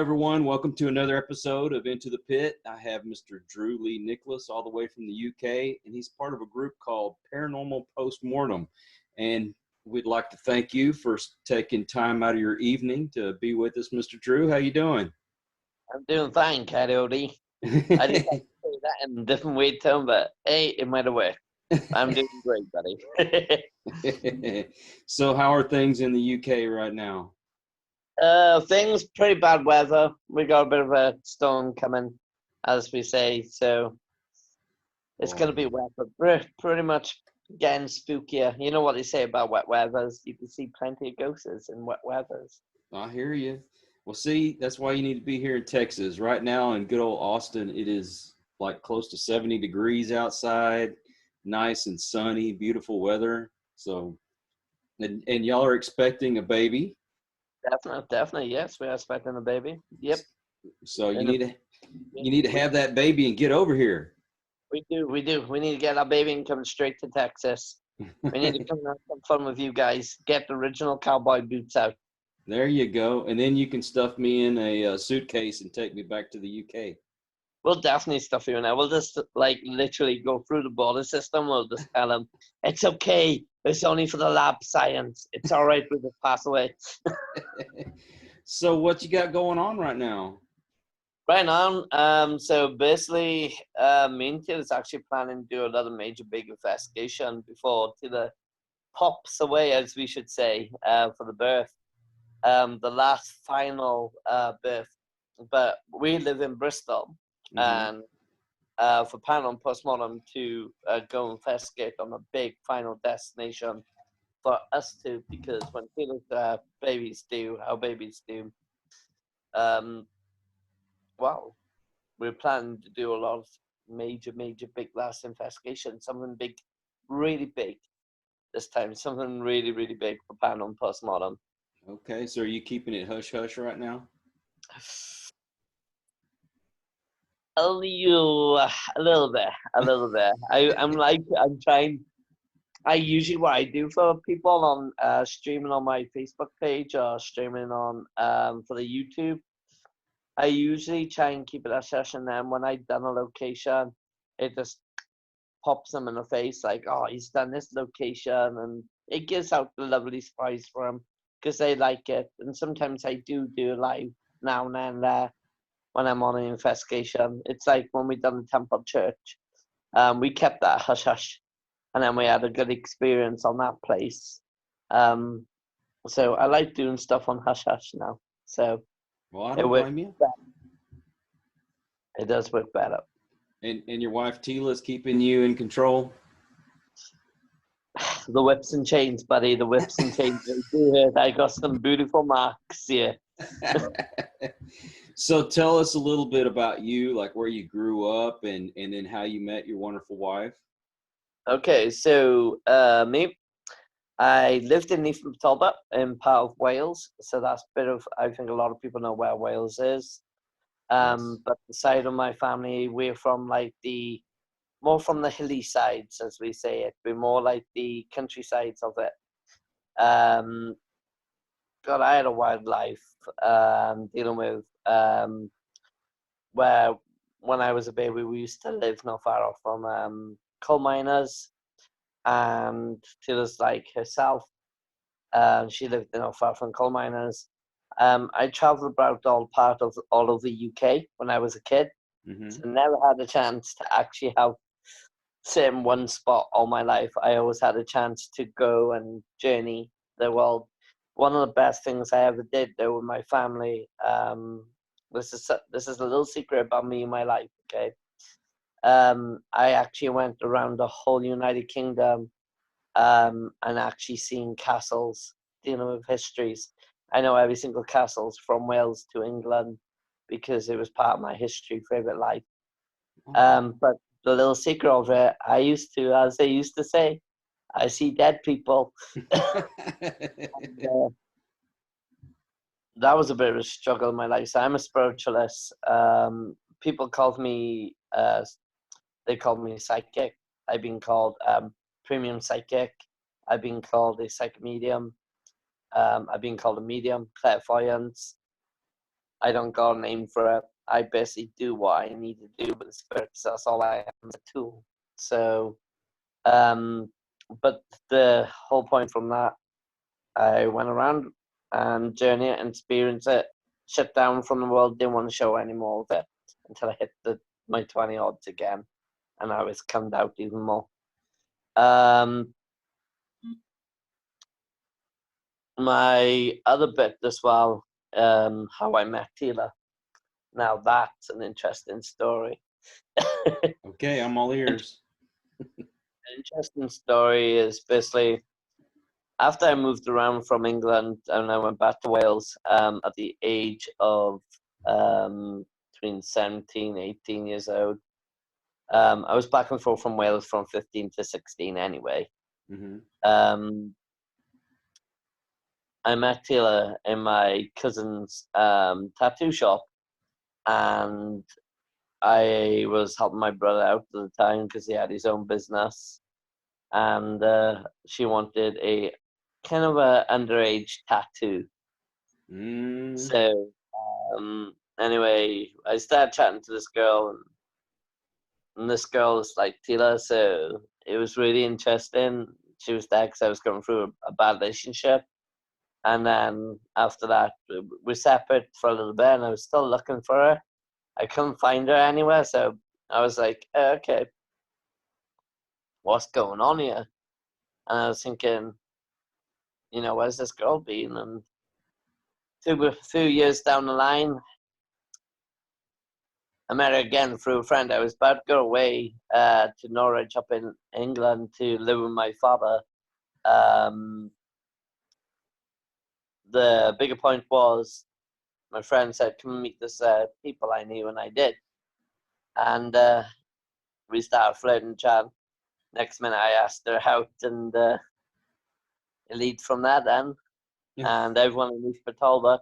everyone. Welcome to another episode of Into the Pit. I have Mr. Drew Lee Nicholas all the way from the UK, and he's part of a group called Paranormal Postmortem. And we'd like to thank you for taking time out of your evening to be with us, Mr. Drew. How you doing? I'm doing fine, Coyote. I just have to say that in a different way, Tom, but hey, it might have worked. I'm doing great, buddy. So how are things in the UK right now? Things pretty bad weather. We got a bit of a storm coming, as we say, so it's going to be wet, but pretty much getting spookier. You know what they say about wet weathers? You can see plenty of ghosts in wet weathers. I hear you. Well, see, that's why you need to be here in Texas. Right now in good old Austin, it is like close to 70 degrees outside, nice and sunny, beautiful weather. So, and y'all are expecting a baby. Definitely, yes, we are expecting a baby. Yep. So you need to have that baby and get over here. We do. We need to get our baby and come straight to Texas. We need to come and have some fun with you guys. Get the original cowboy boots out. There you go. And then you can stuff me in a suitcase and take me back to the UK. We'll definitely stuff you in there. We'll just like literally go through the border system. We'll just tell them, it's okay. It's only for the lab science. It's all right. We'll just pass away. So what you got going on right now? Right now, so basically, me and Taylor is actually planning to do another major big investigation before Taylor pops away, as we should say, for the birth. The last final birth. But we live in Bristol, and for Paranormal Postmortem to go investigate on a big final destination for us to, because when Taylor's babies do, our babies do, well, we're planning to do a lot of major, big last investigation, something big, really big this time, something really, really big for Paranormal Postmortem. Okay, so are you keeping it hush-hush right now? A little bit. I'm trying. I usually, what I do for people on streaming on my Facebook page or streaming on for the YouTube, I usually try and keep it a session. And when I've done a location, it just pops them in the face like, oh, he's done this location, and it gives out the lovely surprise for them because they like it. And sometimes I do live now and then when I'm on an investigation. It's like when we done the Temple Church, we kept that hush hush, and then we had a good experience on that place. So I like doing stuff on hush hush now. So well, I don't blame you. It does work better. And your wife Tila's keeping you in control? The whips and chains, buddy. The whips and chains. I got some beautiful marks here. So tell us a little bit about you, like where you grew up and then how you met your wonderful wife. Okay, so me, I lived in Neath Talbot in part of Wales. So that's a bit of, I think a lot of people know where Wales is. Yes. But the side of my family, we're from like more from the hilly sides, as we say it. We're more like the countrysides of it. God, I had a wild life dealing with where when I was a baby, we used to live not far off from coal miners, and Tila's like herself. She lived not far from coal miners. I traveled about all over the UK when I was a kid. So never had a chance to actually sit in one spot all my life. I always had a chance to go and journey the world. One of the best things I ever did though with my family, this is a little secret about me and my life, okay? I actually went around the whole United Kingdom and actually seen castles, dealing with histories. I know every single castles from Wales to England because it was part of my history, favorite life. But the little secret of it, I used to, as they used to say, I see dead people. And, that was a bit of a struggle in my life. So I'm a spiritualist. People called me, they called me psychic. I've been called premium psychic. I've been called a psychic medium. I've been called a medium, clairvoyance. I don't got a name for it. I basically do what I need to do with the spirits. That's all I have as a tool. So, but the whole point from that, I went around and journey it and experience it. Shut down from the world. Didn't want to show any more of it until I hit my 20 odds again, and I was cummed out even more. My other bit as well, how I met Tila. Now that's an interesting story. Okay, I'm all ears. An interesting story is basically after I moved around from England and I went back to Wales at the age of between 17, 18 years old. I was back and forth from Wales from 15 to 16 anyway. Mm-hmm. I met Tila in my cousin's tattoo shop, and I was helping my brother out at the time because he had his own business, and she wanted a kind of a underage tattoo. So anyway, I started chatting to this girl, and this girl was like Tila, so it was really interesting. She was there because I was going through a bad relationship. And then after that, we separate for a little bit, and I was still looking for her. I couldn't find her anywhere, so I was like, okay, what's going on here? And I was thinking, where's this girl been? And a few years down the line, I met her again through a friend. I was about to go away to Norwich up in England to live with my father. The bigger point was my friend said, come meet this people I knew, and I did. And we started flirting, chatting. Next minute, I asked her out, and it lead from there then. Yeah. And everyone in East Talbot,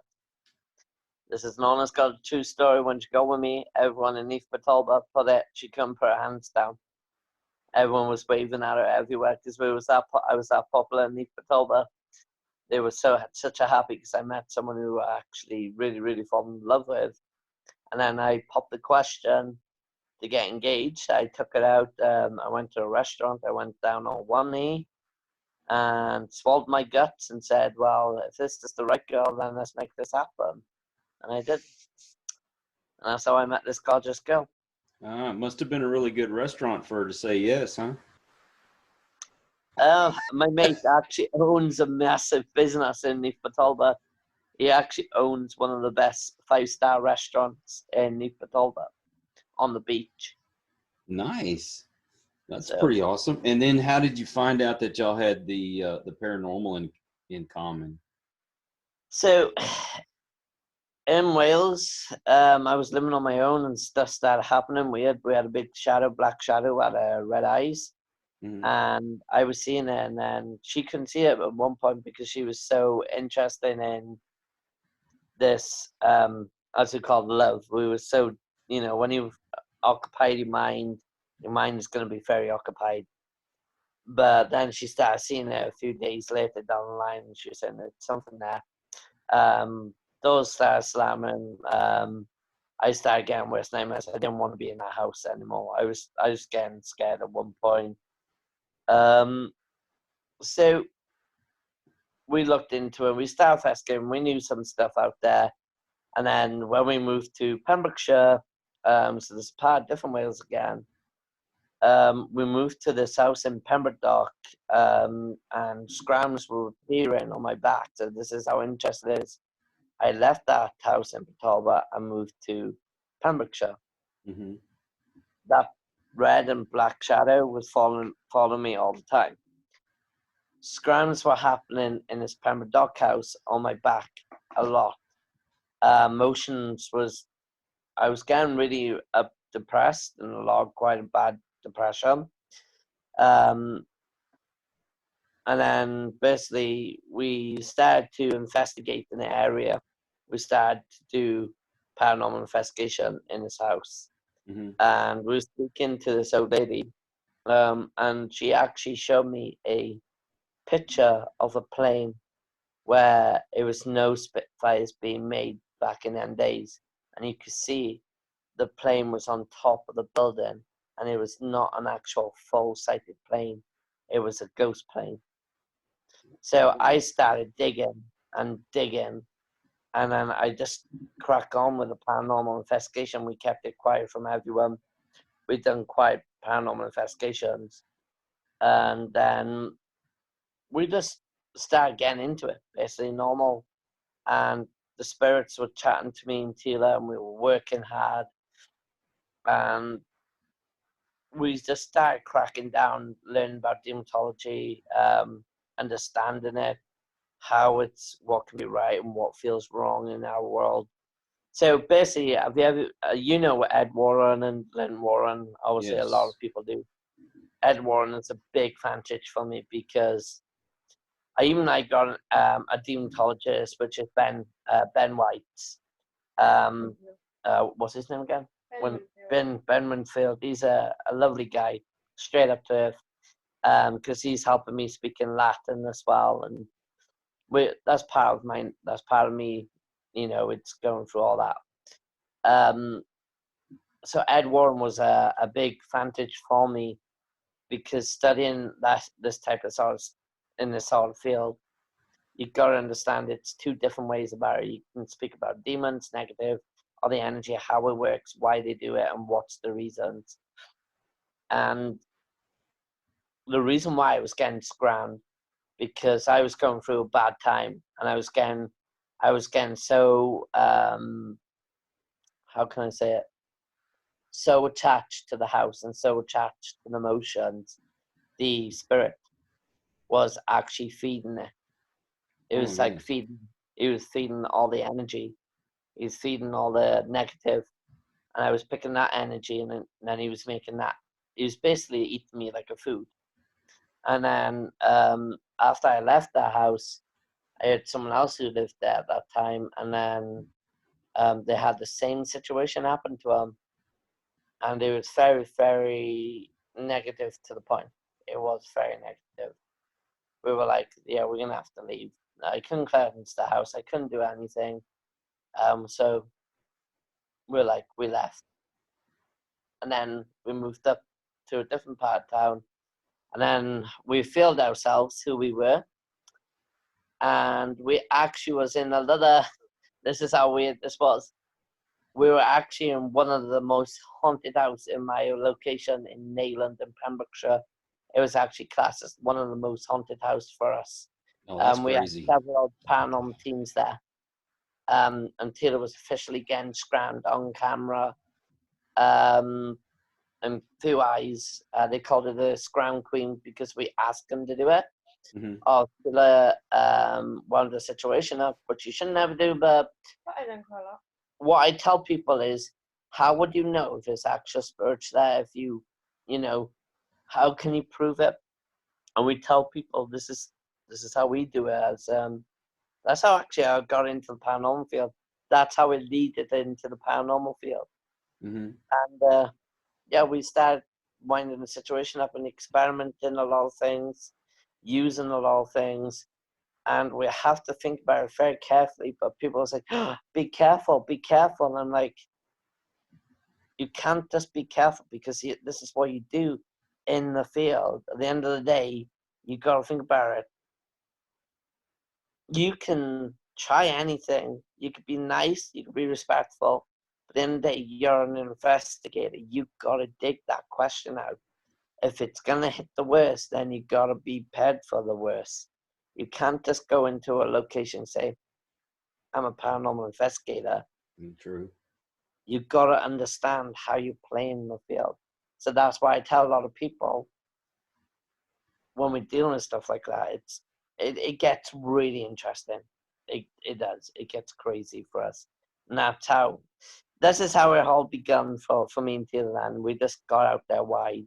this is an honest God true story. When she got with me, everyone in East Talbot put it. She couldn't put her hands down. Everyone was waving at her everywhere because I was that popular in East Talbot. They were such a happy because I met someone who I actually really, really fell in love with. And then I popped the question to get engaged. I took it out. I went to a restaurant. I went down on one knee and swallowed my guts and said, well, if this is the right girl, then let's make this happen. And I did. And that's how I met this gorgeous girl. It must have been a really good restaurant for her to say yes, huh? My mate actually owns a massive business in Newport. He actually owns one of the best 5-star restaurants in Newport on the beach. Nice. That's pretty awesome. And then how did you find out that y'all had the paranormal in common? So in Wales, I was living on my own and stuff started happening. We had a big black shadow, had red eyes. Mm-hmm. And I was seeing it, and then she couldn't see it at one point because she was so interested in this, as we call love. We were so, when you've occupied your mind is going to be very occupied. But then she started seeing it a few days later down the line, and she was saying there's something there. Doors started slamming. I started getting worse nightmares. I didn't want to be in that house anymore. I was getting scared at one point. So we looked into it. We started investigating. We knew some stuff out there. And then when we moved to Pembrokeshire, so there's a part of different Wales again, we moved to this house in Pembroke, and scrams were appearing on my back. So this is how interesting it is. I left that house in Talbot and moved to Pembrokeshire. Mm-hmm. That red and black shadow was following me all the time. Scrams were happening in this Pembroke house on my back a lot. Motions was, I was getting really depressed and quite a bad depression. And then basically we started to investigate in the area. We started to do paranormal investigation in this house. Mm-hmm. And we were speaking to this old lady, and she actually showed me a picture of a plane where it was no Spitfires being made back in them days, and you could see the plane was on top of the building, and it was not an actual full-sighted plane. It was a ghost plane. So I started digging and digging, and then I just crack on with the paranormal investigation. We kept it quiet from everyone. We'd done quiet paranormal investigations, and then we just started getting into it, basically normal. And the spirits were chatting to me and Tila, and we were working hard. And we just started cracking down, learning about demontology, understanding it, how it's what can be right and what feels wrong in our world. So basically, have you ever, you know Ed Warren and Glenn Warren? Obviously, a lot Yes. of people do. Ed Warren is a big advantage for me because I got a demontologist, which is Ben White. What's his name again? Ben Winfield. He's a lovely guy, straight up to earth. Because he's helping me speak in Latin as well, and that's part of mine. That's part of me. You know, it's going through all that. So Ed Warren was a big advantage for me because studying this type of in this sort of field, you've got to understand it's two different ways about it. You can speak about demons, negative, or the energy, how it works, why they do it, and what's the reasons. And the reason why I was getting scrammed because I was going through a bad time, and I was getting so how can I say it? So attached to the house and so attached to the emotions. The spirit was actually feeding it. It was like feeding. It was feeding all the energy. He was feeding all the negative, and I was picking that energy, and then he was making that. He was basically eating me like a food. And then after I left that house, I had someone else who lived there at that time, and then they had the same situation happen to them, and it was very, very negative to the point. It was very negative. We were like, yeah, we're gonna have to leave. I couldn't cleanse the house. I couldn't do anything. So we're like, we left, and then we moved up to a different part of town, and then we filled ourselves who we were, and we actually was in another. This is how weird this was. We were actually in one of the most haunted houses in my location in Nayland in Pembrokeshire. It was actually classed as one of the most haunted houses for us. Oh, that's We had crazy. several paranormal teams there. Until it was officially getting scrammed on camera. And Few Eyes, they called her the Scram Queen because we asked them to do it. Mm-hmm. Or Tila wound the situation up, which you shouldn't ever do, but I don't call up. what I tell people is, how would you know if there's actual spirits there? If you know, how can you prove it? And we tell people this is how we do it. As that's how actually I got into the paranormal field. That's how it leaded into the paranormal field. Mm-hmm. And yeah, we started winding the situation up and experimenting a lot of things, using a lot of things. And we have to think about it very carefully. But people say, oh, be careful, be careful. And I'm like, you can't just be careful because this is what you do in the field. At the end of the day, you got to think about it. You can try anything. You could be nice, you could be respectful. But at the end of the day, you're an investigator. You got to dig that question out. If it's going to hit the worst, then you got to be prepared for the worst. You can't just go into a location and say, I'm a paranormal investigator. True. You've got to understand how you play in the field. So that's why I tell a lot of people when we're dealing with stuff like that, it gets really interesting. It does. It gets crazy for us. And this is how it all begun for me and Dylan. We just got out there wide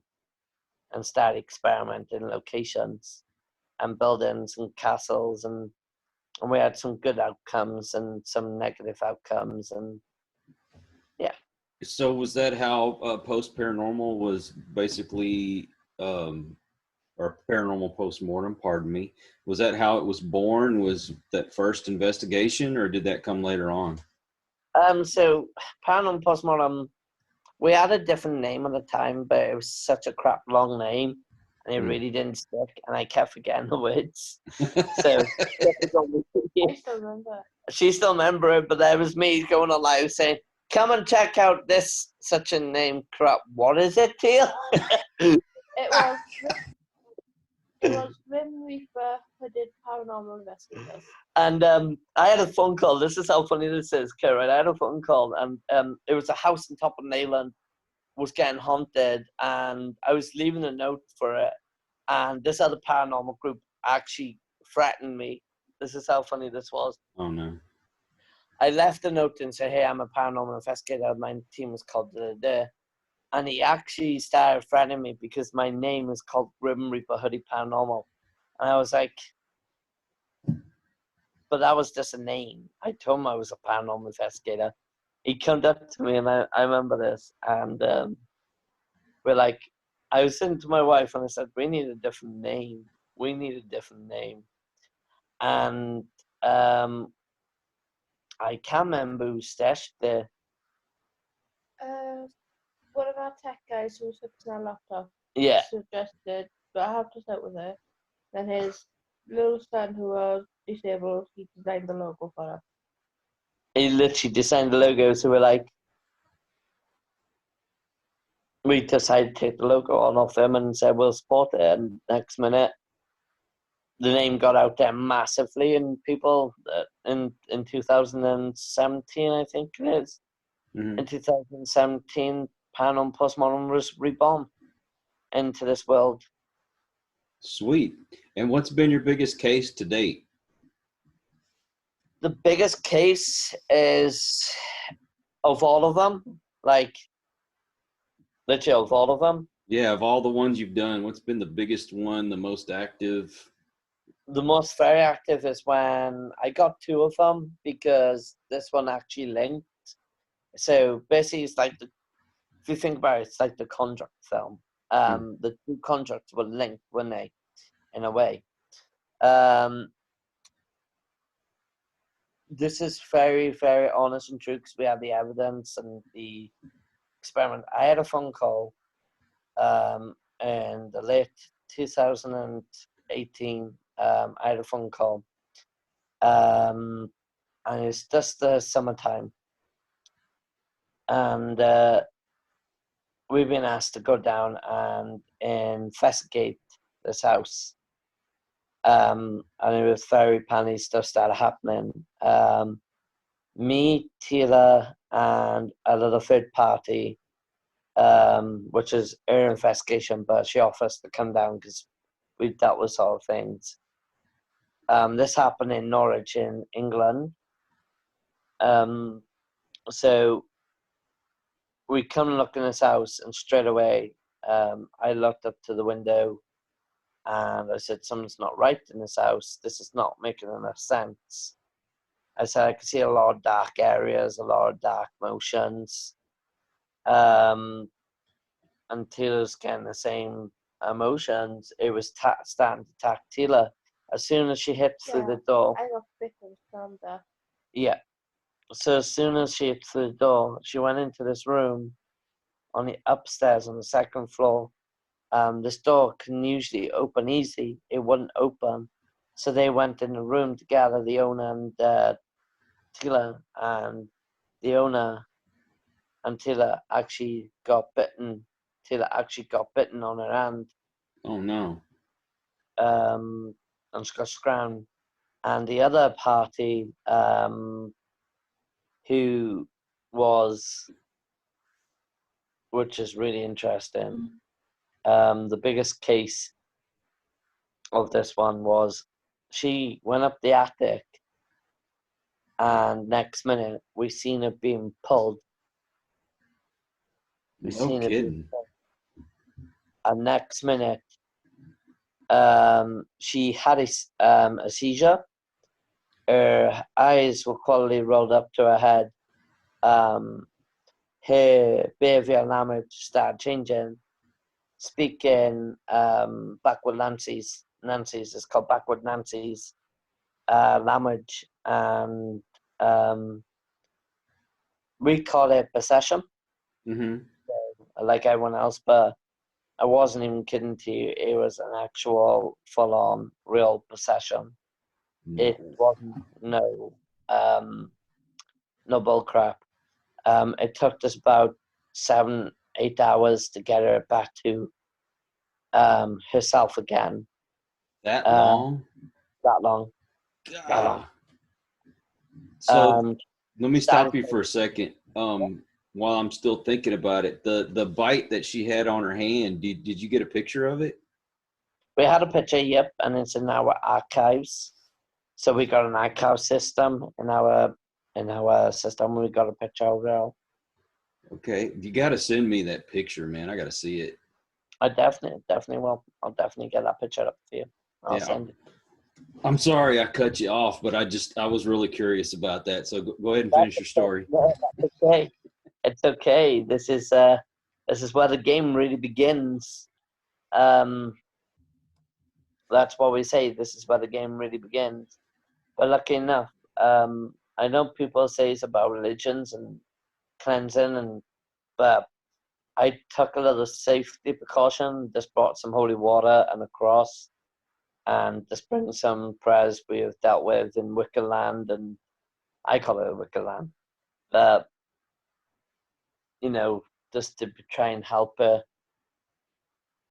and started experimenting locations and buildings and castles, and we had some good outcomes and some negative outcomes, and yeah. So was that how Post Paranormal was basically, or Paranormal Postmortem, pardon me, was that how it was born? Was that first investigation, or did that come later on? So Paranormal Postmortem, we had a different name at the time, but it was such a crap long name, and it really didn't stick, and I kept forgetting the words. So I still remember. she still remember it, but there was me going on live saying, "Come and check out this such a name crap. What is it, Teal?" It was Grim Reaper who did Paranormal Investigators. And I had a phone call. This is how funny this is, Karen. I had a phone call, and it was a house on top of Nayland was getting haunted, and I was leaving a note for it, and this other paranormal group actually threatened me. This is how funny this was. Oh no. I left a note and said, "Hey, I'm a paranormal investigator. My team was called da." And he actually started threatening me because my name is called Grim Reaper Hoodie Paranormal. And I was like, but that was just a name. I told him I was a paranormal investigator. He came up to me, and I remember this. And we're like, I was saying to my wife, and I said, we need a different name. We need a different name. And I can't remember who stashed there. One of our tech guys who was fixing our laptop Yeah. suggested, but I have to sit with it. Then his little son, who was disabled, he designed the logo for us. He literally designed the logo, so we're like, we decided to take the logo on off him and said we'll support it. And next minute, the name got out there massively, and people in 2017, I think it is. Mm-hmm. In 2017, Paranormal Postmodern was reborn into this world. Sweet. And what's been your biggest case to date? The biggest case is of all of them, like literally of all of them. Yeah, of all the ones you've done, what's been the biggest one, the most active? The most very active is when I got two of them because this one actually linked. So basically, it's like if you think about it, it's like the Conjuring film. The two Conjurings were linked, weren't they? In a way. This is very, very honest and true because we have the evidence and the experiment. I had a phone call in the late 2018. I had a phone call, and it's just the summertime, and we've been asked to go down and investigate this house. And it was very panicky stuff started happening. Me, Taylor, and a little third party, which is her investigation, but she offered us to come down because we dealt with sort of things. This happened in Norwich in England. So we come and look in this house, and straight away I looked up to the window and I said, something's not right in this house. This is not making enough sense. I said, I could see a lot of dark areas, a lot of dark motions. And Taylor's getting the same emotions. It was starting to attack Taylor. As soon as she hit through the door. I got bitten from that. Yeah. So as soon as she hit through the door, she went into this room on the upstairs on the second floor. This door can usually open easy. It wouldn't open. So they went in the room together, the owner and Taylor, and the owner and Taylor actually got bitten. Taylor actually got bitten on her hand. Oh no. And she got scrowned. And the other party, who was, which is really interesting, the biggest case of this one was she went up the attic, and next minute we seen it being pulled. We No seen kidding. it being pulled. And next minute, she had a seizure. Her eyes were quite rolled up to her head. Her behavior language started changing. Speaking backward Nancy's is called backward Nancy's language, and we call it possession, like everyone else, but I wasn't even kidding to you. It was an actual full-on real possession. It wasn't no bull crap. It took us about 7-8 hours to get her back to herself again. That long? That long. God. That long. So let me stop you for a second. While I'm still thinking about it, the bite that she had on her hand, did you get a picture of it? We had a picture, yep, and it's in our archives. So we got an archive system in our system. We got a picture of it. Okay, you got to send me that picture, man. I got to see it. I definitely will. I'll definitely get that picture up for you. I'll send it. I'm sorry I cut you off, but I was really curious about that. So go ahead and finish your story. Yeah, that's okay. It's okay. This is where the game really begins. That's what we say. This is where the game really begins. But lucky enough, I know people say it's about religions and cleansing, but I took a little safety precaution. Just brought some holy water and a cross, and just bring some prayers we have dealt with in Wicker Land, and I call it a Wicker Land. But just to try and help her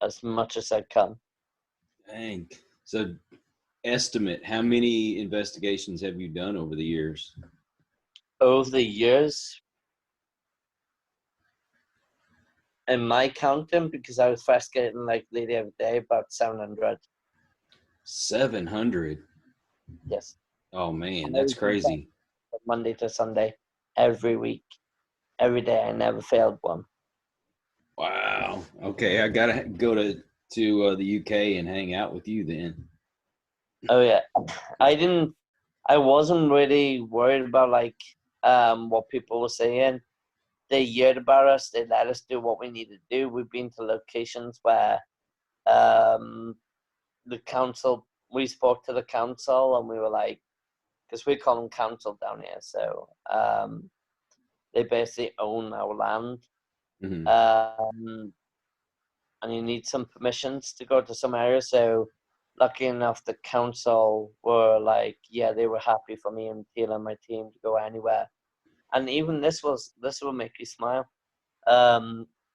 as much as I can. Dang. So estimate, how many investigations have you done over the years? Over the years, in my counting, because I was first getting like lady every day, about 700. 700? Yes. Oh man, that's crazy. Monday to Sunday, every week, every day. I never failed one. Wow. Okay, I gotta go to the UK and hang out with you then. Oh yeah, I wasn't really worried about what people were saying. They heard about us. They let us do what we need to do. We've been to locations where the council. We spoke to the council and we were like, because we call them council down here. So they basically own our land. Mm-hmm. And you need some permissions to go to some areas. So lucky enough, the council were like, yeah, they were happy for me and Teal and my team to go anywhere. And even this will make you smile.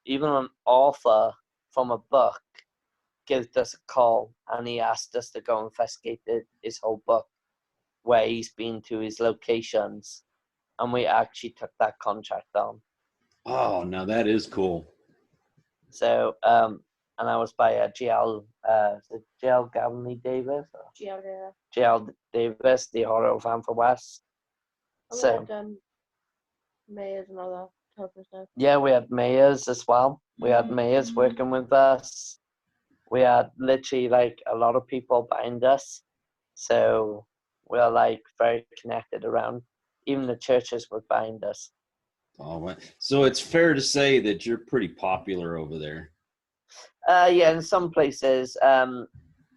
Even an author from a book gave us a call and he asked us to go investigate his whole book, where he's been to his locations, and we actually took that contract on. Oh, now that is cool. So, and I was by GL Gavney Davis? GL Davis, the horror fan for West. So, Mayors and all that type of stuff. Yeah, we had mayors as well. We had mayors working with us. We had literally a lot of people behind us. So we're very connected around. Even the churches were behind us. Oh, so it's fair to say that you're pretty popular over there. Yeah, in some places.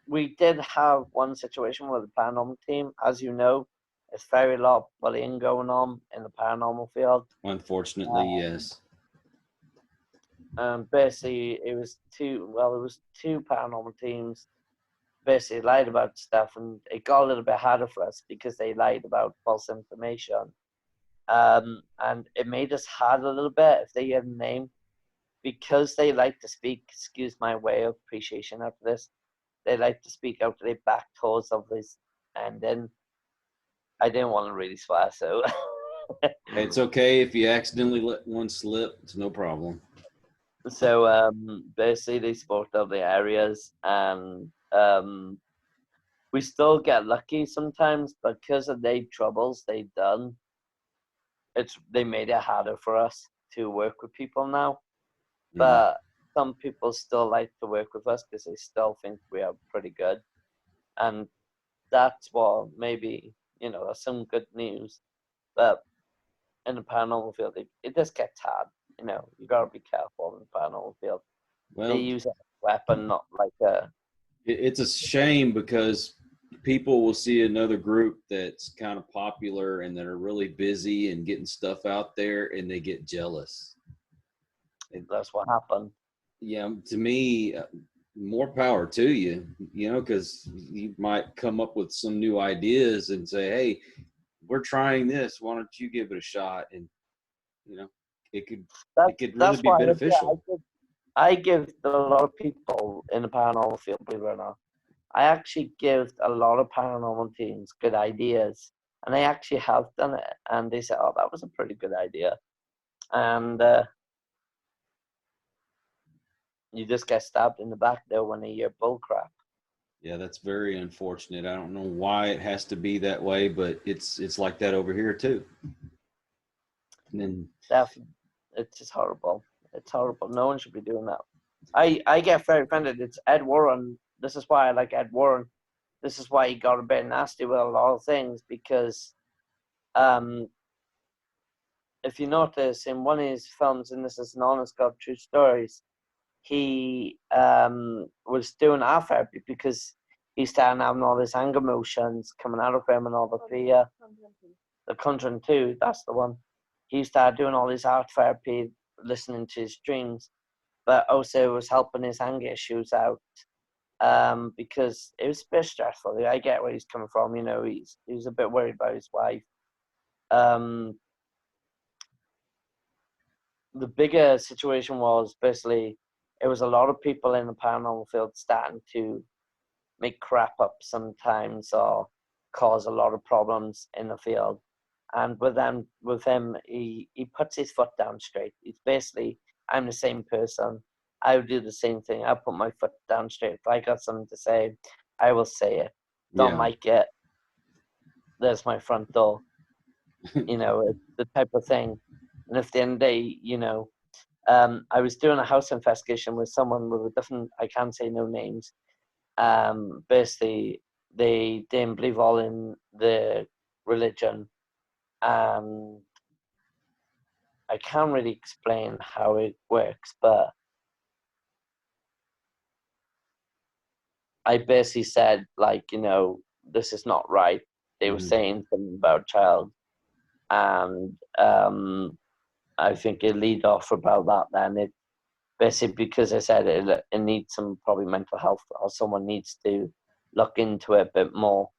We did have one situation with the paranormal team. As you know, there's very lot of bullying going on in the paranormal field. Unfortunately, yes. Basically, it was two paranormal teams basically lied about stuff, and it got a little bit harder for us because they lied about false information. And it made us hard a little bit if they had a name, because they like to speak, excuse my way of appreciation after this, they like to speak out of their back toes of this, and then I didn't want to really swear, so It's okay if you accidentally let one slip. It's no problem. So basically they spoke of the areas, and we still get lucky sometimes because of the troubles they've done. They made it harder for us to work with people now. But some people still like to work with us because they still think we are pretty good. And that's what maybe, that's some good news. But in the paranormal field, it just gets hard. You got to be careful in the paranormal field. Well, they use a weapon, not like a... It's a shame because people will see another group that's kind of popular and that are really busy and getting stuff out there, and they get jealous. That's what happened. Yeah, to me, more power to you, because you might come up with some new ideas and say, hey, we're trying this, why don't you give it a shot? And it could really That's be why beneficial. I give a lot of people in the paranormal field, believe it or not, I actually give a lot of paranormal teams good ideas, and they actually have done it, and they say, oh, that was a pretty good idea. And you just get stabbed in the back there when they hear bull crap. Yeah, that's very unfortunate. I don't know why it has to be that way, but it's like that over here too. And then Definitely. It's just horrible. It's horrible. No one should be doing that. I get very offended. It's Ed Warren. This is why I like Ed Warren. This is why he got a bit nasty with a lot of things, because if you notice in one of his films, and this is an honest God true stories, he was doing art therapy because he started having all these anger emotions coming out of him and all the fear. The Conjuring 2, that's the one. He started doing all his art therapy, listening to his dreams, but also was helping his anger issues out, because it was a bit stressful. I get where he's coming from. He was a bit worried about his wife. The bigger situation was basically it was a lot of people in the paranormal field starting to make crap up sometimes or cause a lot of problems in the field. And with him, he puts his foot down straight. It's basically, I'm the same person. I would do the same thing. I put my foot down straight. If I got something to say, I will say it. Don't like it. There's my front door. It's the type of thing. And if the end of the day, I was doing a house investigation with someone with a different, I can't say no names. Basically, they didn't believe all in the religion. I can't really explain how it works, but I basically said, this is not right. They were saying something about child, and I think it lead off about that. Then it basically, because I said it needs some probably mental health, or someone needs to look into it a bit more.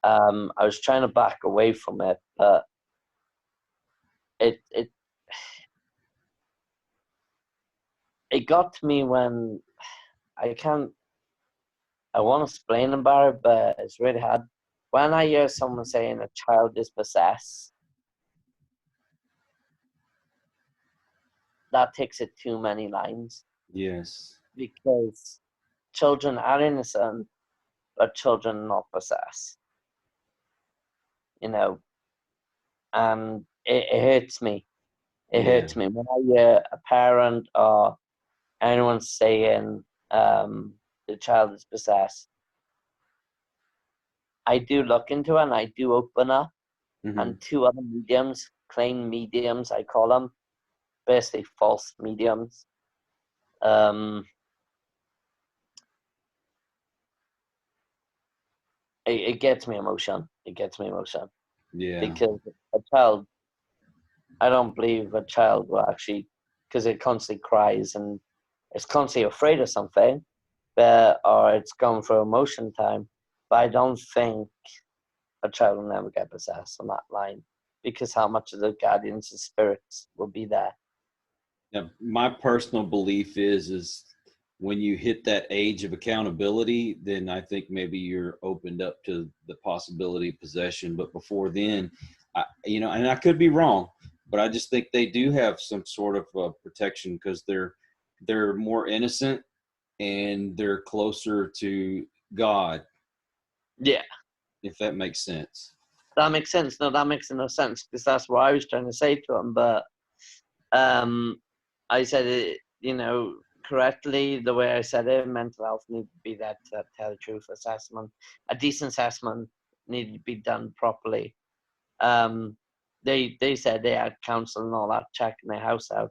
I was trying to back away from it, but it got to me when I want to explain about it, but it's really hard. When I hear someone saying a child is possessed, that takes it too many lines. Yes. Because children are innocent, but children not possessed. And it hurts me. It hurts me when I hear a parent or anyone saying the child is possessed. I do look into it and I do open up, and 2 other mediums, claim mediums, I call them, basically false mediums. It gets me emotion. It gets me emotion. Yeah. Because a child, I don't believe a child will actually, because it constantly cries and it's constantly afraid of something, or it's going through emotion time. But I don't think a child will never get possessed on that line, because how much of the guardians and spirits will be there. Yeah, my personal belief is when you hit that age of accountability, then I think maybe you're opened up to the possibility of possession. But before then, and I could be wrong, but I just think they do have some sort of protection because they're more innocent and they're closer to God. Yeah. If that makes sense. That makes sense. No, that makes no sense, because that's what I was trying to say to him. But I said it, correctly the way I said it. Mental health need to be that tell the truth assessment. A decent assessment needed to be done properly. They said they had counsel and all that, checking their house out.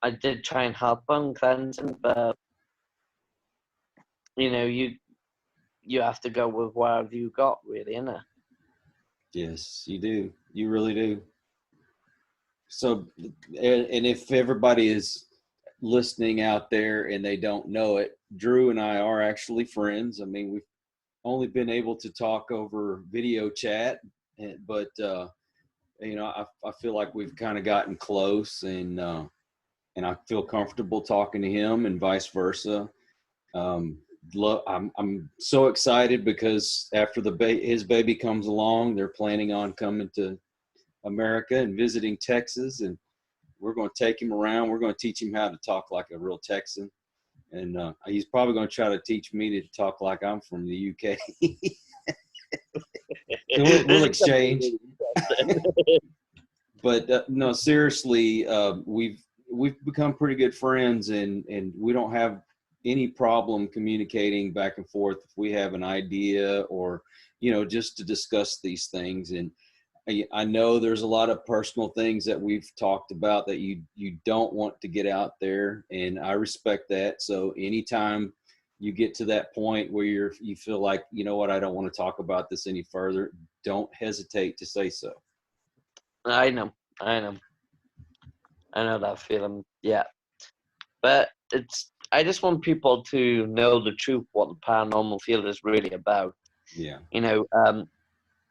I did try and help them cleansing, but you you have to go with whatever you got, really, innit? Yes, you do. You really do. So, and if everybody is listening out there and they don't know it, Drew and I are actually friends. I mean, we've only been able to talk over video chat, but you know, I feel like we've kind of gotten close, and I feel comfortable talking to him, and vice versa. I'm so excited because after his baby comes along, they're planning on coming to America and visiting Texas, and we're going to take him around. We're going to teach him how to talk like a real Texan, and he's probably going to try to teach me to talk like I'm from the UK. We'll exchange. But no, seriously, we've become pretty good friends, and we don't have any problem communicating back and forth if we have an idea, or you know, just to discuss these things. And I know there's a lot of personal things that we've talked about that you don't want to get out there, and I respect that. So anytime you get to that point where you feel like, you know what, I don't want to talk about this any further, don't hesitate to say so. I know that feeling. Yeah, but I just want people to know the truth, what the paranormal field is really about. Yeah. You know,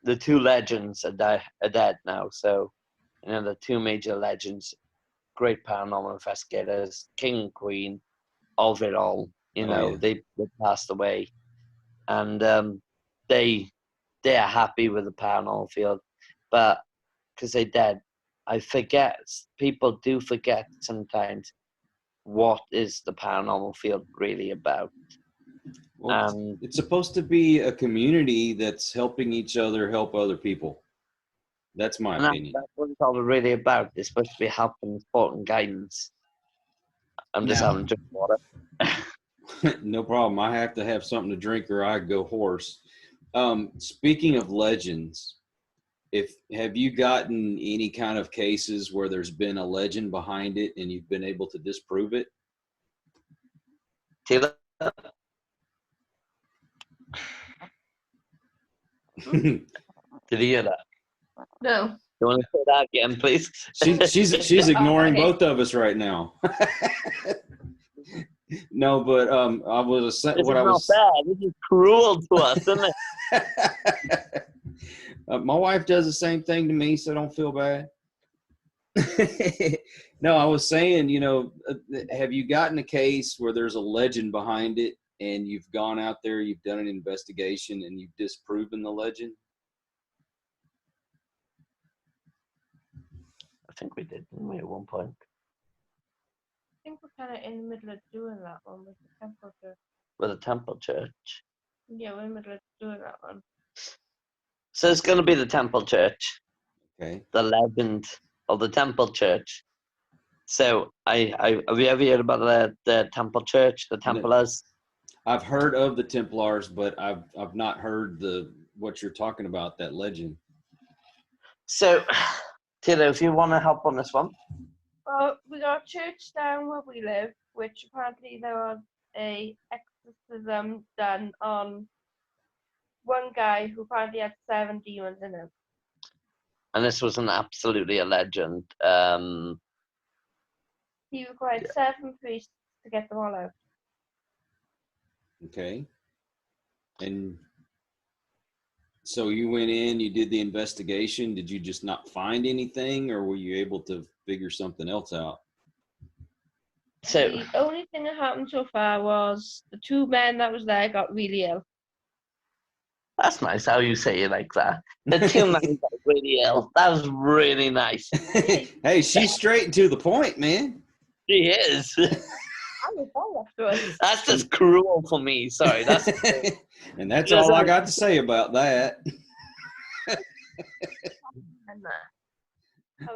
the two legends are dead now. So, you know, the two major legends, great paranormal investigators, king and queen of it all. You know, yeah. they passed away, and they are happy with the paranormal field, but because they're dead, people do forget sometimes what is the paranormal field really about. Well, it's supposed to be a community that's helping each other help other people. That's my opinion. That's what it's all really about. It's supposed to be help and support and guidance. I'm just having a drink of water. No problem. I have to have something to drink or I go hoarse. Speaking of legends, have you gotten any kind of cases where there's been a legend behind it and you've been able to disprove it? Taylor? Did you hear that? No. You want to say that again, please? She's ignoring both of us right now. No, but I was This is not fair. This is cruel to us, isn't it? My wife does the same thing to me, so don't feel bad. No, I was saying, you know, have you gotten a case where there's a legend behind it and you've gone out there, you've done an investigation, and you've disproven the legend? I think we did, didn't we, at one point? I think we're kind of in the middle of doing that one with the temple church. With the temple church. Yeah, we're in the middle of doing that one. So it's going to be the temple church. Okay. The legend of the temple church. So have you ever heard about the temple church, the Templars? I've heard of the Templars, but I've not heard what you're talking about, that legend. So, Taylor, if you want to help on this one. Well, we got a church down where we live, which apparently there was a exorcism done on one guy who apparently had 7 demons in him. And this was absolutely a legend. He required 7 priests to get them all out. Okay. And so you went in, you did the investigation. Did you just not find anything, or were you able to figure something else out? So the only thing that happened so far was the 2 men that was there got really ill. that's nice how you say it like that. The 2 men got really ill. That was really nice. Hey, she's straight and to the point, man. She is. That's just cruel for me. Sorry. That's and that's all I got to say about that.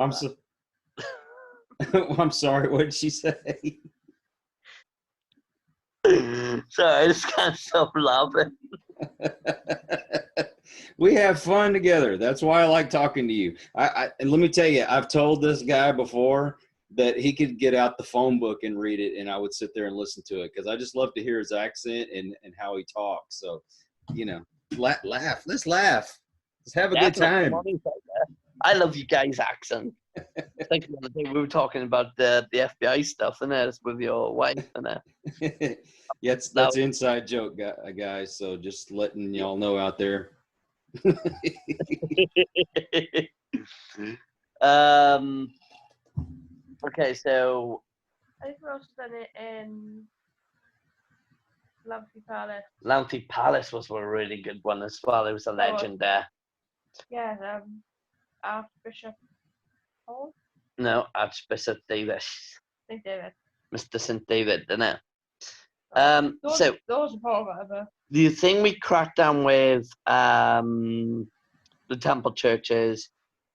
I'm sorry. What did she say? Sorry, I just can't stop laughing. We have fun together. That's why I like talking to you. And let me tell you, I've told this guy before that he could get out the phone book and read it, and I would sit there and listen to it because I just love to hear his accent and how he talks. So you know, laugh. Let's laugh. Let's have a good Definitely time. money right there. I love you guys' accent. Think of the thing we were talking about the FBI stuff, and it's with your wife, and Yeah, that that's inside joke, guys. So just letting y'all know out there. Okay, so I think we've also done it in Lovely Palace. Lanty Palace was a really good one as well. It was a legend there. Yeah, Archbishop Hall. No, Archbishop Davis, St. David. Mr. St. David, isn't it? Those are probably whatever. The thing we cracked down with the temple churches,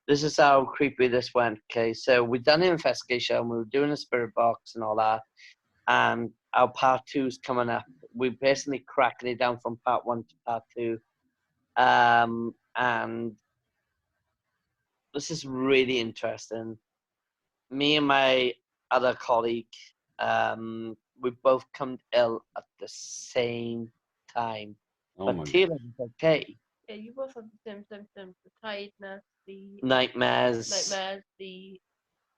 this is how creepy this went. Okay, so we done an investigation, we were doing a spirit box and all that, and our part 2's coming up. We basically cracking it down from part 1 to part 2, and this is really interesting. Me and my other colleague, we both come ill at the same time. Oh But my Taylor was okay. Yeah, you both have the same symptoms: the tiredness, the Nightmares. the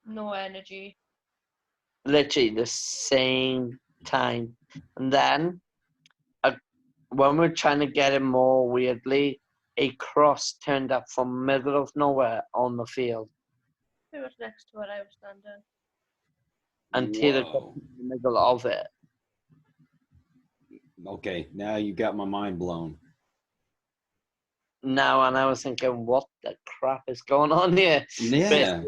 no energy. Literally the same time. And then, when we were trying to get him more weirdly, a cross turned up from middle of nowhere on the field. Pretty much next to where I was standing. And Taylor got Whoa. in the middle of it. Okay, now you got my mind blown. Now, and I was thinking, what the crap is going on here? Yeah.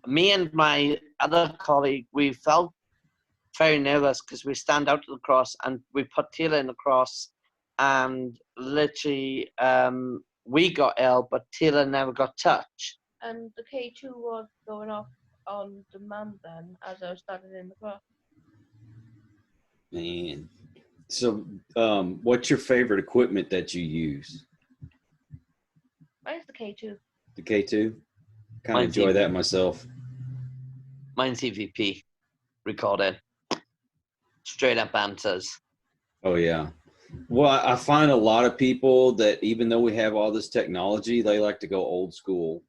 Me and my other colleague, we felt very nervous because we stand out to the cross and we put Taylor in the cross, and literally we got ill, but Taylor never got touched. And the K2 was going off on demand then, as I was standing in the cross. Man. So, what's your favorite equipment that you use? Mine's the K2. The K2? Kind of Mine's enjoy EVP. that myself. Mine's EVP recorded. Straight up answers. Oh, yeah. Well, I find a lot of people that even though we have all this technology, they like to go old school,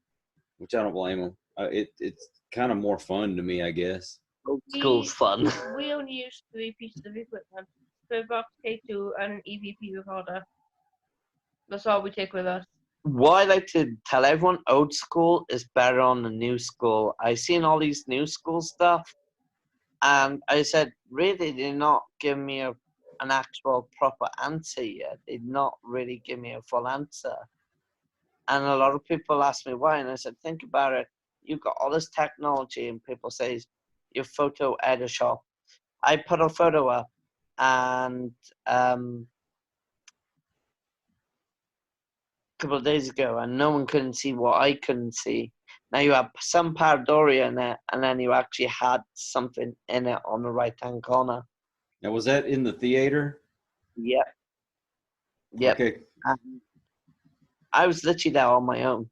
which I don't blame them. It's kind of more fun to me, I guess. Old school's fun. We only use 3 pieces of equipment: Spirit box, K2, and an EVP recorder. That's all we take with us. What I like to tell everyone, old school is better on the new school. I seen all these new school stuff, and I said, really, they're not giving me an actual proper answer yet. They're not really giving me a full answer. And a lot of people ask me why, and I said, think about it. You've got all this technology, and people say your photo editor shop. I put a photo up, and a couple of days ago, and no one couldn't see what I couldn't see. Now you have some pareidolia in it, and then you actually had something in it on the right-hand corner. Now, was that in the theater? Yep. Yep. Okay. I was literally there on my own.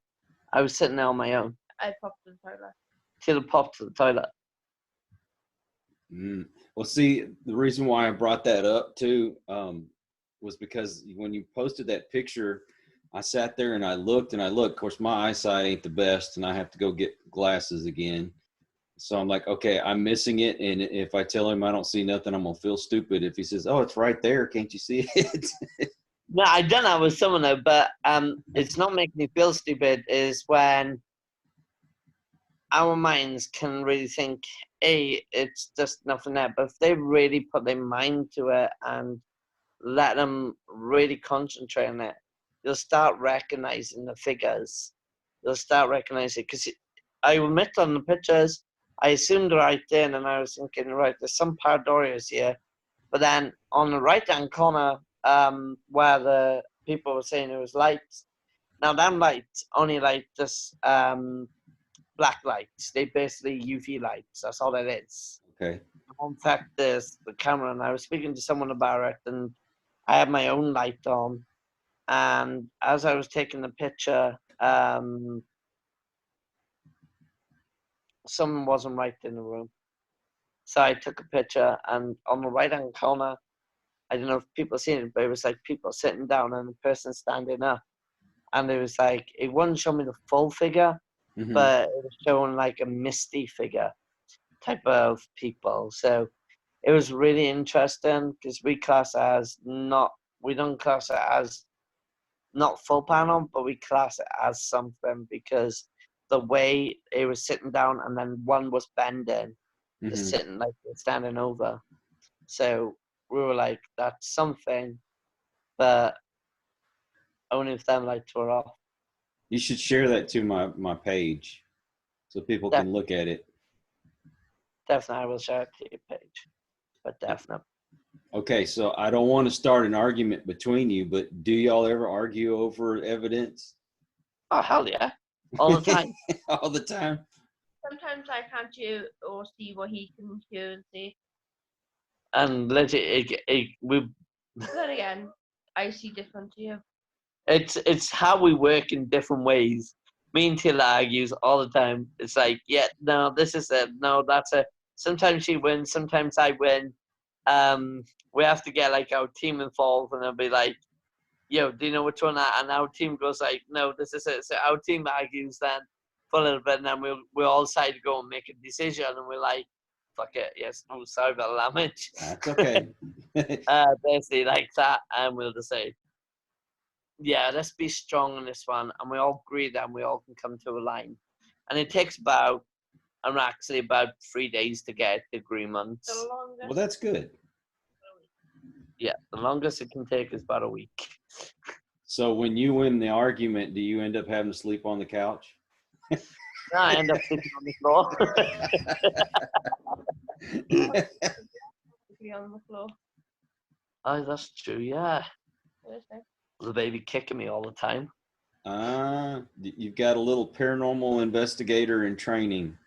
I was sitting there on my own. I popped to the toilet. Till it popped to the toilet. Well, see, the reason why I brought that up too was because when you posted that picture, I sat there and I looked. Of course, my eyesight ain't the best, and I have to go get glasses again. So I'm like, okay, I'm missing it. And if I tell him I don't see nothing, I'm going to feel stupid. If he says, oh, it's right there, can't you see it? No, I don't know with someone though, but it's not making me feel stupid is when our minds can really think, hey, it's just nothing there. But if they really put their mind to it and let them really concentrate on it, they'll start recognizing the figures. They'll start recognizing, because I admit on the pictures, I assumed right then, and I was thinking, right, there's some pareidoias here. But then on the right-hand corner, where the people were saying it was lights, now them lights only light this black lights. They basically UV lights. That's all it is. Okay. In fact, there's the camera, and I was speaking to someone about it, and I had my own light on. And as I was taking the picture, someone wasn't right in the room. So I took a picture, and on the right-hand corner, I don't know if people seen it, but it was like people sitting down and a person standing up. And it was like, it wouldn't show me the full figure, Mhm. but it was showing like a misty figure type of people. So it was really interesting because we don't class it as not full panel, but we class it as something because the way it was sitting down and then one was bending, just Mhm. sitting like standing over. So we were like, that's something, but only if them lights were off. You should share that to my page so people can look at it. Definitely, I will share it to your page, but definitely. Okay, so I don't want to start an argument between you, but do y'all ever argue over evidence? Oh, hell yeah. All the time. All the time? Sometimes I can't hear or see what he can hear and see. And legit, Then again, I see different to you. it's how we work in different ways. Me and Tila argues all the time. It's like, yeah, no, this is it. No, that's it. Sometimes she wins, sometimes I win. We have to get like our team involved, and it'll be like, yo, do you know which one? And our team goes like, no, this is it. So our team argues then for a little bit, and then we all decide to go and make a decision, and we're like, fuck it, yes, no, sorry about the language. That's okay. Basically like that, and we'll decide, yeah, let's be strong on this one, and we all agree that we all can come to a line. And it takes about 3 days to get agreement. The longest. Well, that's good. Yeah, the longest it can take is about a week. So when you win the argument, do you end up having to sleep on the couch? No, I end up sleeping on the floor. Be on the floor. Oh, that's true, yeah. Thursday. The baby kicking me all the time. You've got a little paranormal investigator in training.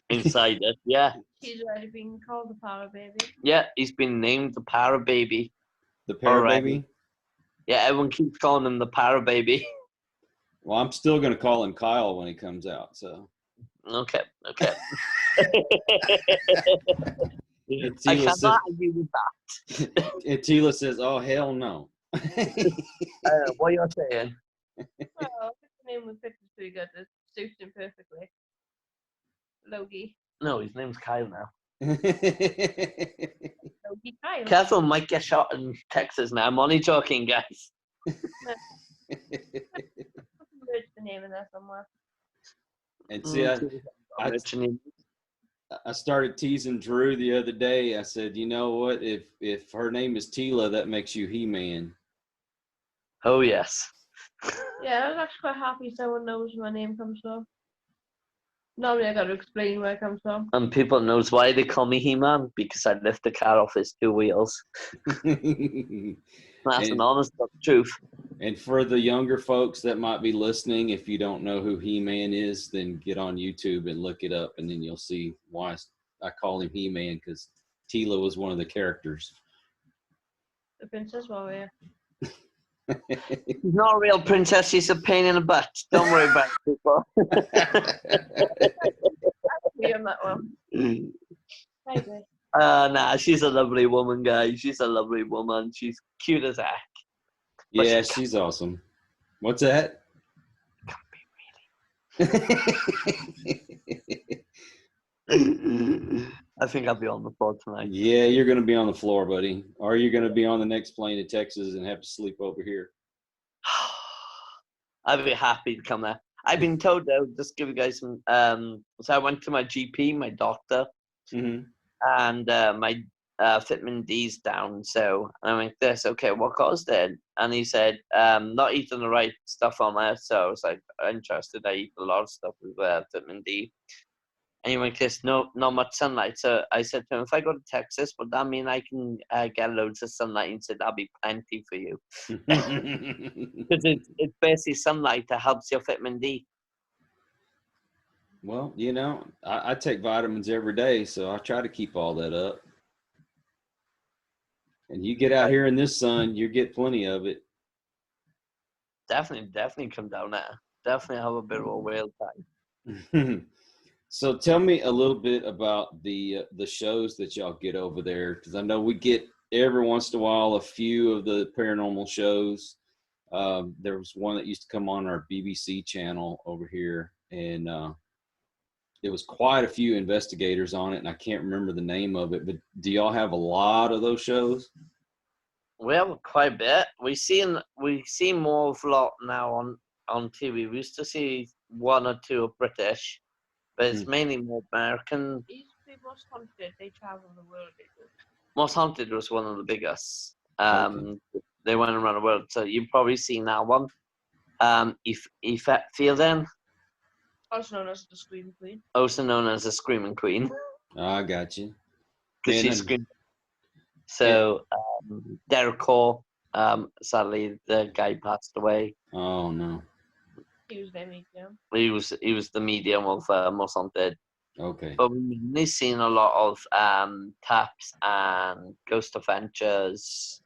Inside it, yeah. He's already been called the Power Baby. Yeah, he's been named the Para Baby. The para Already. baby? Yeah, everyone keeps calling him the Para Baby. Well, I'm still going to call him Kyle when he comes out, so. Okay. And I Tila cannot says, argue with that. and Tila says, oh, hell no. What you're saying? Well, the name was picked pretty good. It suits him perfectly. Logie. No, his name's Kyle now. Logie Kyle. Careful, might get shot in Texas now. I'm only joking, guys. Merge the name in there somewhere. And see, I started teasing Drew the other day. I said, you know what? If her name is Tila, that makes you He-Man. Oh, yes. Yeah, I was actually quite happy someone knows where my name comes from. Normally I got to explain where it comes from. And people knows why they call me He-Man, because I lift the car off his 2 wheels. That's an honest truth. And for the younger folks that might be listening, if you don't know who He-Man is, then get on YouTube and look it up, and then you'll see why I call him He-Man, because Tila was one of the characters. The Princess Warrior. She's not a real princess, she's a pain in the butt. Don't worry about it, people. Me on that one. Maybe. Nah, she's a lovely woman, guys. She's a lovely woman. She's cute as heck. Yeah, she's awesome. What's that? I think I'll be on the floor tonight. Yeah, you're going to be on the floor, buddy. Or you're going to be on the next plane to Texas and have to sleep over here. I'd be happy to come there. I've been told, though, just give you guys some... so I went to my GP, my doctor, Mm-hmm. and my vitamin D's down. So I'm like, okay, what caused it? And he said, not eating the right stuff on there. So I was like, interested. I eat a lot of stuff with vitamin D. And he went, this, not much sunlight. So I said to him, if I go to Texas, would that mean I can get loads of sunlight? And he said, that'll be plenty for you. Because it's basically sunlight that helps your vitamin D. Well, you know, I take vitamins every day, so I try to keep all that up. And you get out here in this sun, you get plenty of it. Definitely come down there. Definitely have a bit of a whale time. So tell me a little bit about the shows that y'all get over there, because I know we get every once in a while a few of the paranormal shows. There was one that used to come on our BBC channel over here, and it was quite a few investigators on it, and I can't remember the name of it. But do y'all have a lot of those shows? We have quite a bit. We see more of a lot now on TV. We used to see one or two of British, but it's mainly more American. It used to be Most Haunted. They travel the world. Most Haunted was one of the biggest. Okay. They went around the world, so you've probably seen that one. If Fielding, Also known as the Scream Queen. also known as the Screaming Queen, I got you. because she And screamed. So Derek Core, sadly the guy passed away. oh no. He was their medium. He was the medium of Most Haunted. Okay. But we've mainly seen a lot of Taps and Ghost Adventures,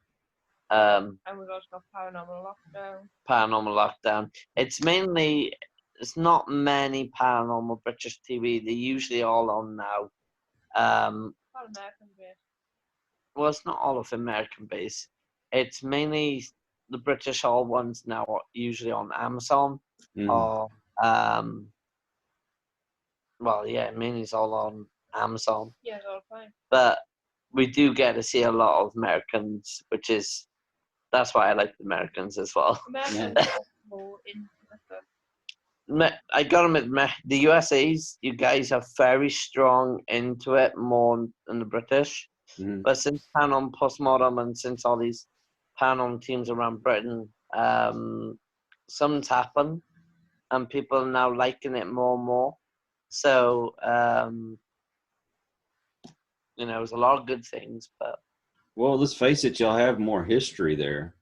And we've also got Paranormal Lockdown. Paranormal Lockdown. It's not many paranormal British TV. They're usually all on now. Not American based. Well, it's not all of American based. It's mainly the British all ones now are usually on Amazon or well, yeah, mainly it's all on Amazon. Yeah, it's all fine. But we do get to see a lot of Americans, that's why I like the Americans as well. Americans are more into the I gotta admit, the USA's, you guys are very strong into it more than the British. But since Paranormal Postmortem and since all these paranormal teams around Britain, something's happened and people are now liking it more and more. So, there's a lot of good things, but Well, let's face it, y'all have more history there.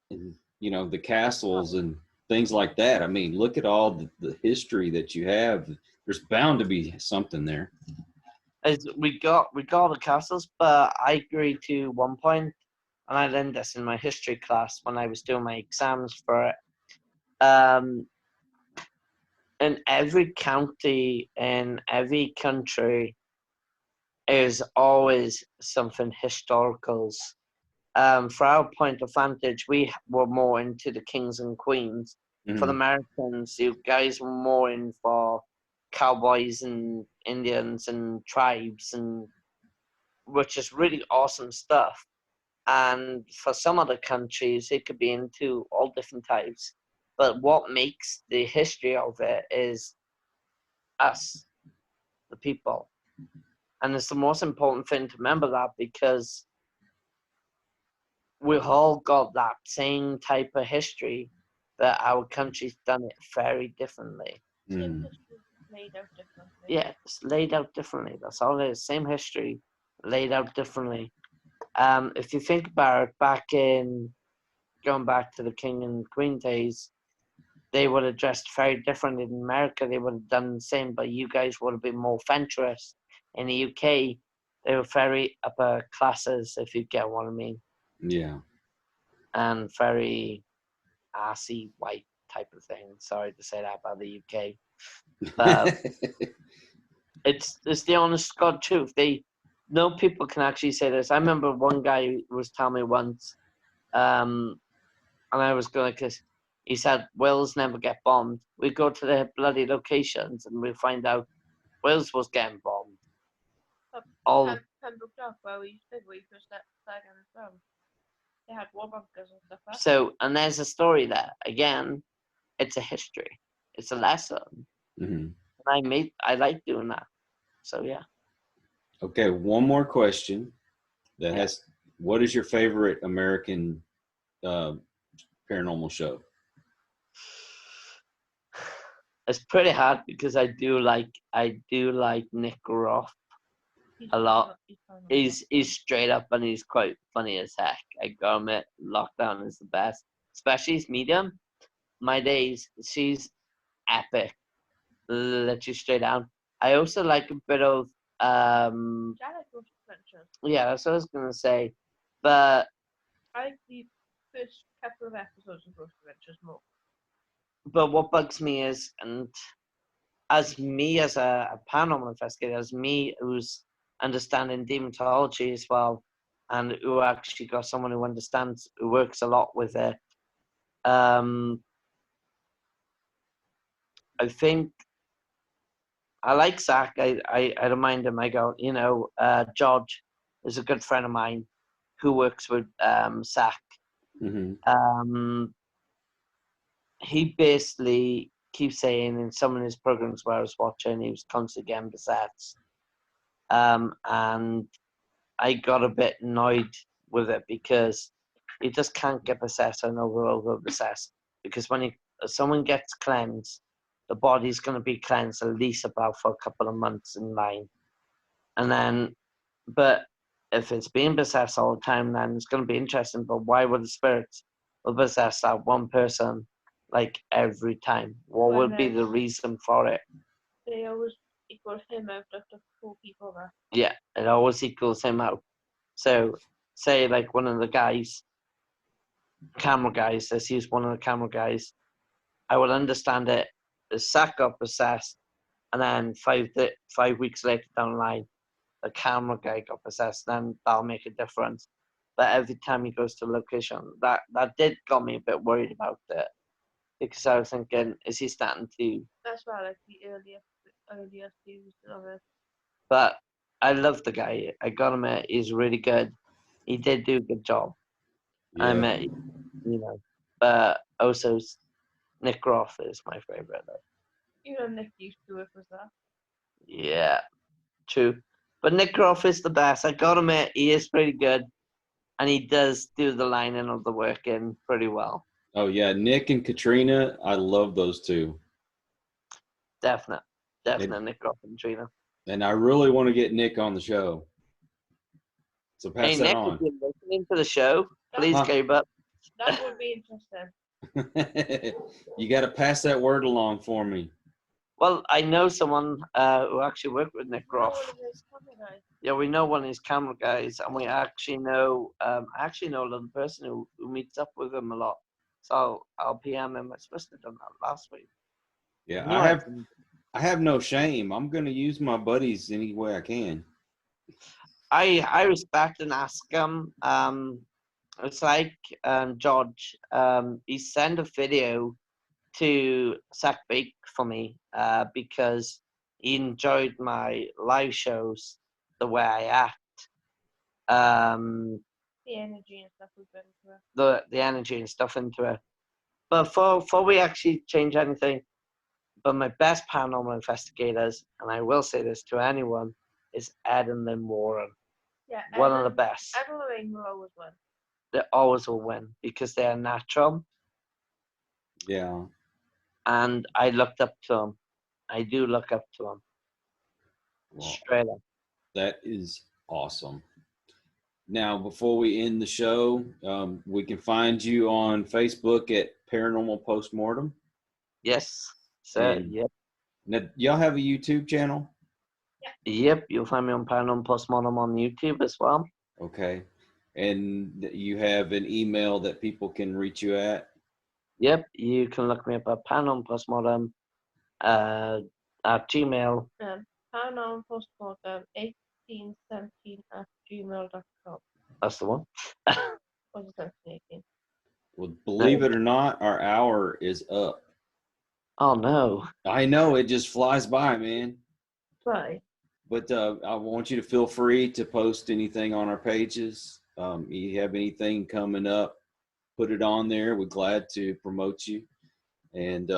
And, the castles and things like that. I mean, look at all the history that you have. There's bound to be something there. we got the castles, but I agree to one point, and I learned this in my history class when I was doing my exams for it. In every county, in every country, is always something historical. For our point of vantage, we were more into the kings and queens. For the Americans, you guys were more in for cowboys and Indians and tribes, and which is really awesome stuff. And for some other countries, it could be into all different types. But what makes the history of it is us, the people. And it's the most important thing to remember that, because we've all got that same type of history, but our country's done it very differently. same history laid out differently. Yeah, it's laid out differently. That's all it is. Same history, laid out differently. If you think about it, going back to the King and Queen days, they would have dressed very differently. In America, they would have done the same, but you guys would have been more adventurous. In the UK, they were very upper classes, if you get what I mean. Yeah. And very arsey white type of thing. Sorry to say that about the UK. But it's the honest God truth. No people can actually say this. I remember one guy who was telling me once, and I was going, because he said, Wales never get bombed. We go to their bloody locations and we find out Wales was getting bombed. Pembroke Dock, where we used to live, where you first started on the film. They had war bunkers and stuff like that. So, and there's a story there. Again, it's a history. It's a lesson. And I like doing that. So, yeah. Okay, one more question. What is your favorite American paranormal show? It's pretty hard because I do like Nick Roth a lot. He's straight up and he's quite funny as heck. I gotta admit, Lockdown is the best, especially his medium. My Days, she's epic. Let you straight down. I also like a bit of I like Ghost Adventures. yeah, that's what I was gonna say, but I like the first couple of episodes of Ghost Adventures more. but what bugs me is, and as me as a paranormal investigator, as me who's understanding demontology as well, and who actually got someone who understands, who works a lot with it. I think I like Zach. I remind him. I go, George is a good friend of mine who works with Zach. Mm-hmm. He basically keeps saying in some of his programs where I was watching, he was constantly getting beset. And I got a bit annoyed with it because you just can't get possessed and over possessed. Because when someone gets cleansed, the body's going to be cleansed at least about for a couple of months in line. And then, but if it's being possessed all the time, then it's going to be interesting. But why would the spirits possess that one person like every time? What would be the reason for it? They always equal him out of the 4 people there. Yeah, it always equals him out. So, say like one of the guys, camera guys, let's use one of the camera guys, I would understand it. The sack got possessed, and then 5 weeks later down the line, the camera guy got possessed, then that'll make a difference. But every time he goes to a location, that did got me a bit worried about it. Because I was thinking, is he starting to... That's why I like the earlier views of it. But I love the guy. I got him. He's really good. He did do a good job. Yeah. But also Nick Groff is my favorite. Nick used to it was that. Yeah, true. But Nick Groff is the best. I got him. He is pretty good, and he does do the lining of the work in pretty well. Oh yeah, Nick and Katrina, I love those two. Definite, Nick Groff and Katrina. And I really want to get Nick on the show. So pass that Nick, on. if you're listening to the show, please go up. That would be interesting. You got to pass that word along for me. Well, I know someone who actually worked with Nick Groff. Yeah, we know one of his camera guys, and we actually know another person who meets up with him a lot. So I'll PM him. I was supposed to have done that last week. Yeah, I have no shame. I'm going to use my buddies any way I can. I respect and ask him. It's like George. He sent a video to Zach Bake for me because he enjoyed my live shows, the way I act. The energy and stuff we put into it. The energy and stuff into it. But before we actually change anything, but my best paranormal investigators, and I will say this to anyone, is Ed and Lynn Warren. Yeah, one of the best. Ed and Lorraine will always win. They always will win because they are natural. Yeah. And I looked up to them. I do look up to them. Well, straight up. That is awesome. Now, before we end the show, we can find you on Facebook at Paranormal Postmortem. Yes, sir. Yep. Now, y'all have a YouTube channel? Yep. You'll find me on Paranormal Postmortem on YouTube as well. Okay. And you have an email that people can reach you at? Yep. You can look me up at Paranormal Postmortem at Gmail. Paranormal Postmortem 1817 at gmail.com. That's the one. Was it 1718? Well, believe it or not, our hour is up. Oh, no. I know. It just flies by, man. Right. But I want you to feel free to post anything on our pages. You have anything coming up, put it on there. We're glad to promote you. And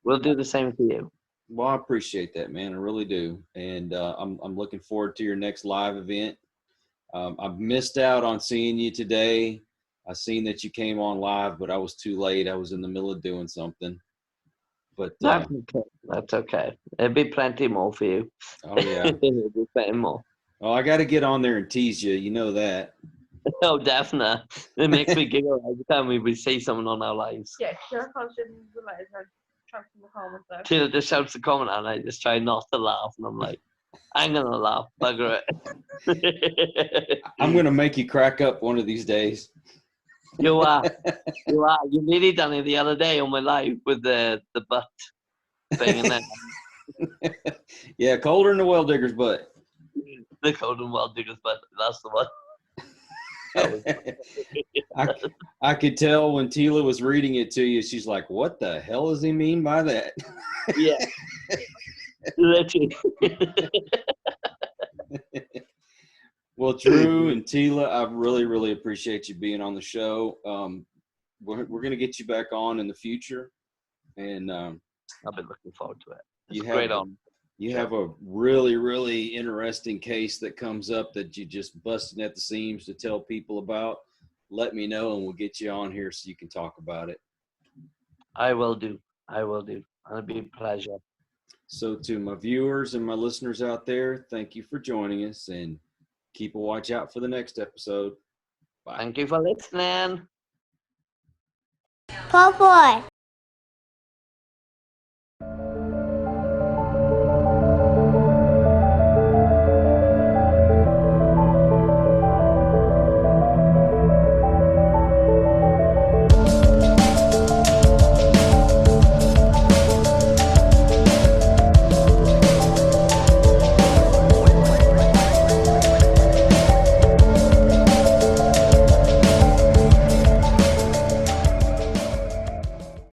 we'll do the same for you. Well, I appreciate that, man. I really do. And I'm looking forward to your next live event. I've missed out on seeing you today. I seen that you came on live, but I was too late. I was in the middle of doing something. But that's okay. That's okay. There'll be plenty more for you. Oh yeah. There'll be plenty more. Oh, I got to get on there and tease you. You know that. Oh, definitely. It makes me giggle every time we see someone on our lives. Yeah, Kira constantly realizes I shouts in the comments though. Kira just shouts a comment and I just try not to laugh, and I'm like, I'm gonna laugh, bugger it. I'm gonna make you crack up one of these days. You are. You nearly done it the other day on my live with the butt thing, and then Yeah, colder than the well digger's butt. The Golden Well Diggers, but that's the one. That was I could tell when Tila was reading it to you, she's like, what the hell does he mean by that? yeah. Literally. Well, Drew and Tila, I really, really appreciate you being on the show. We're going to get you back on in the future. And I've been looking forward to it. It's you great on. You have a really, really interesting case that comes up that you just busting at the seams to tell people about. Let me know, and we'll get you on here so you can talk about it. I will do. It'll be a pleasure. So to my viewers and my listeners out there, thank you for joining us, and keep a watch out for the next episode. Bye. Thank you for listening. Paw boy.